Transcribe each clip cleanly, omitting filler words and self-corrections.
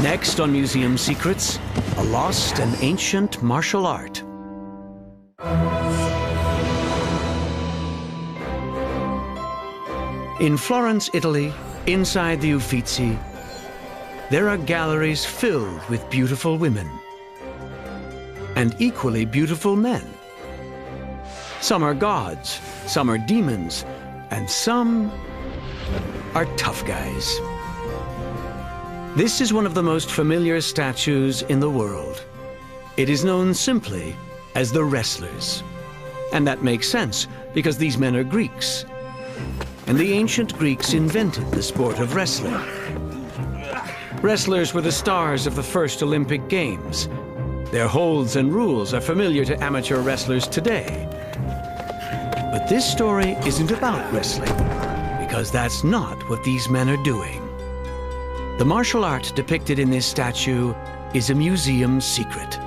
Next on Museum Secrets, a lost and ancient martial art. In Florence, Italy, inside the Uffizi, there are galleries filled with beautiful women and equally beautiful men. Some are gods, some are demons, and some are tough guys. This is one of the most familiar statues in the world. It is known simply as the wrestlers. And that makes sense, because these men are Greeks. And the ancient Greeks invented the sport of wrestling. Wrestlers were the stars of the first Olympic Games. Their holds and rules are familiar to amateur wrestlers today. But this story isn't about wrestling, because that's not what these men are doing. The martial art depicted in this statue is a museum secret.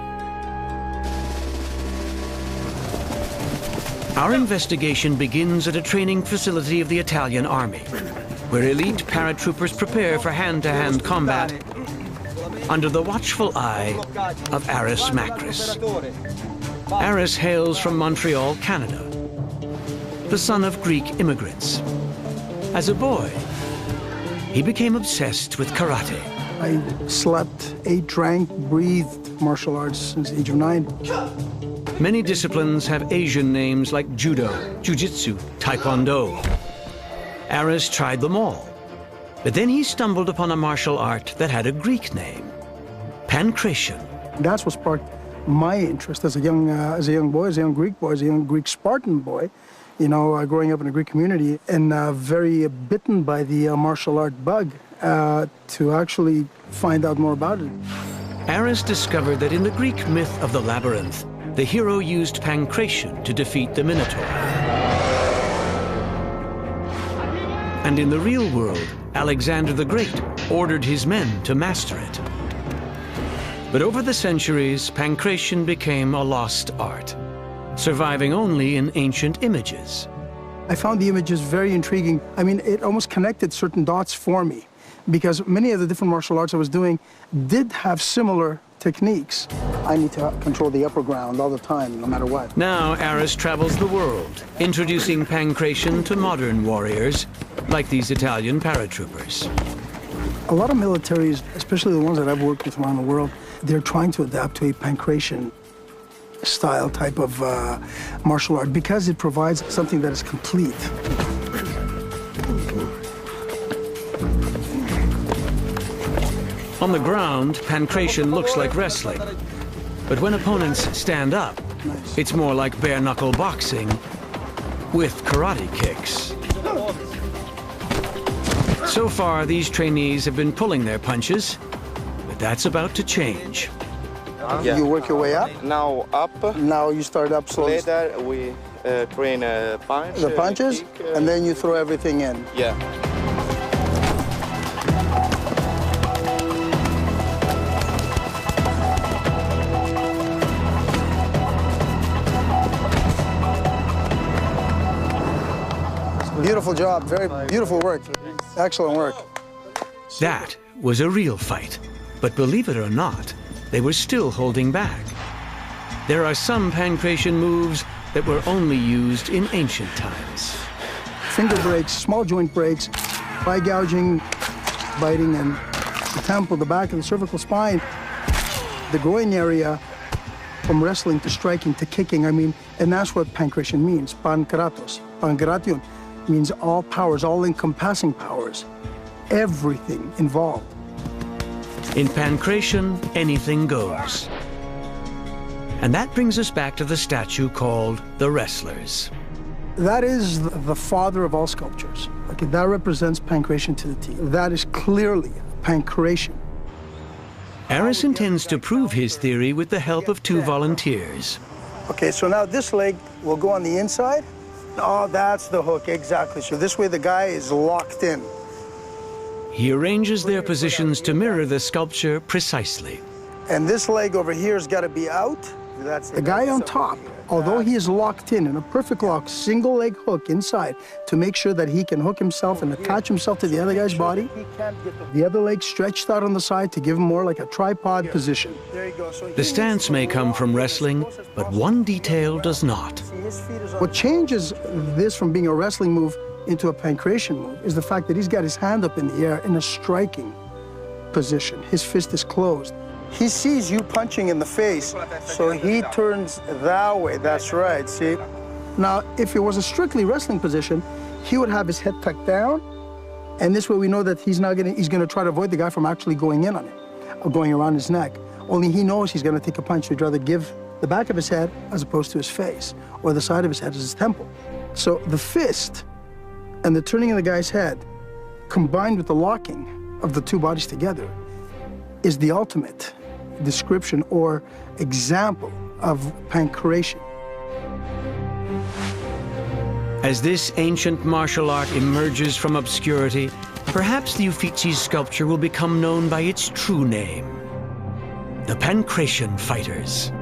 Our investigation begins at a training facility of the Italian army, where elite paratroopers prepare for hand-to-hand combat under the watchful eye of Aris Makris. Aris hails from Montreal, Canada, the son of Greek immigrants. As a boy, he became obsessed with karate. I slept, ate, drank, breathed martial arts since the age of 9. Many disciplines have Asian names like judo, jiu-jitsu, taekwondo. Aris tried them all, but then he stumbled upon a martial art that had a Greek name, Pancrácio. That's what sparked my interest as a young boy, as a young Greek boy, as a young Greek Spartan boy. You know, growing up in a Greek community and very bitten by the martial art bug to actually find out more about it. Aris discovered that in the Greek myth of the labyrinth, the hero used Pancrácio to defeat the Minotaur. And in the real world, Alexander the Great ordered his men to master it. But over the centuries, Pancrácio became a lost art, surviving only in ancient images. I found the images very intriguing. I mean, it almost connected certain dots for me, because many of the different martial arts I was doing did have similar techniques. I need to control the upper ground all the time, no matter what. Now Aris travels the world, introducing Pancrácio to modern warriors, like these Italian paratroopers. A lot of militaries, especially the ones that I've worked with around the world, they're trying to adapt to a Pancrácio style type of martial art because it provides something that is complete. On the ground, Pancrácio looks like wrestling. But when opponents stand up, it's more like bare-knuckle boxing with karate kicks. So far, these trainees have been pulling their punches, but that's about to change. Yeah. You work your way up? Now up. Now you start up slowly. Later we train a punch. The punches, kick, and then you throw everything in. Yeah. Beautiful job, very beautiful work. Excellent work. That was a real fight. But believe it or not, they were still holding back. There are some Pancrácio moves that were only used in ancient times. Finger breaks, small joint breaks, eye gouging, biting, and the temple, the back of the cervical spine, the groin area, from wrestling to striking to kicking, I mean, and that's what Pancrácio means, Pankratos. Pankration means all powers, all encompassing powers, everything involved. In Pancrácio, anything goes. And that brings us back to the statue called the Wrestlers. That is the father of all sculptures. Okay, that represents Pancrácio to the T. That is clearly Pancrácio. Aris intends to prove his theory with the help of 2 volunteers. Okay, so now this leg will go on the inside. Oh, that's the hook, exactly. So this way the guy is locked in. He arranges their positions to mirror the sculpture precisely. And this leg over here has got to be out, The guy on top, although he is locked in a perfect lock, single leg hook inside to make sure that he can hook himself and attach himself to the other guy's body, the other leg stretched out on the side to give him more like a tripod position. The stance may come from wrestling, but one detail does not. What changes this from being a wrestling move into a pancration move is the fact that he's got his hand up in the air in a striking position. His fist is closed. He sees you punching in the face, so he turns that way. That's right, see? Now, if it was a strictly wrestling position, he would have his head tucked down, and this way we know that he's gonna try to avoid the guy from actually going in on him, or going around his neck. Only he knows he's gonna take a punch, so he'd rather give the back of his head as opposed to his face, or the side of his head as his temple. So the fist and the turning of the guy's head, combined with the locking of the two bodies together, is the ultimate description or example of pancration. As this ancient martial art emerges from obscurity, perhaps the Uffizi's sculpture will become known by its true name, the Pancration Fighters.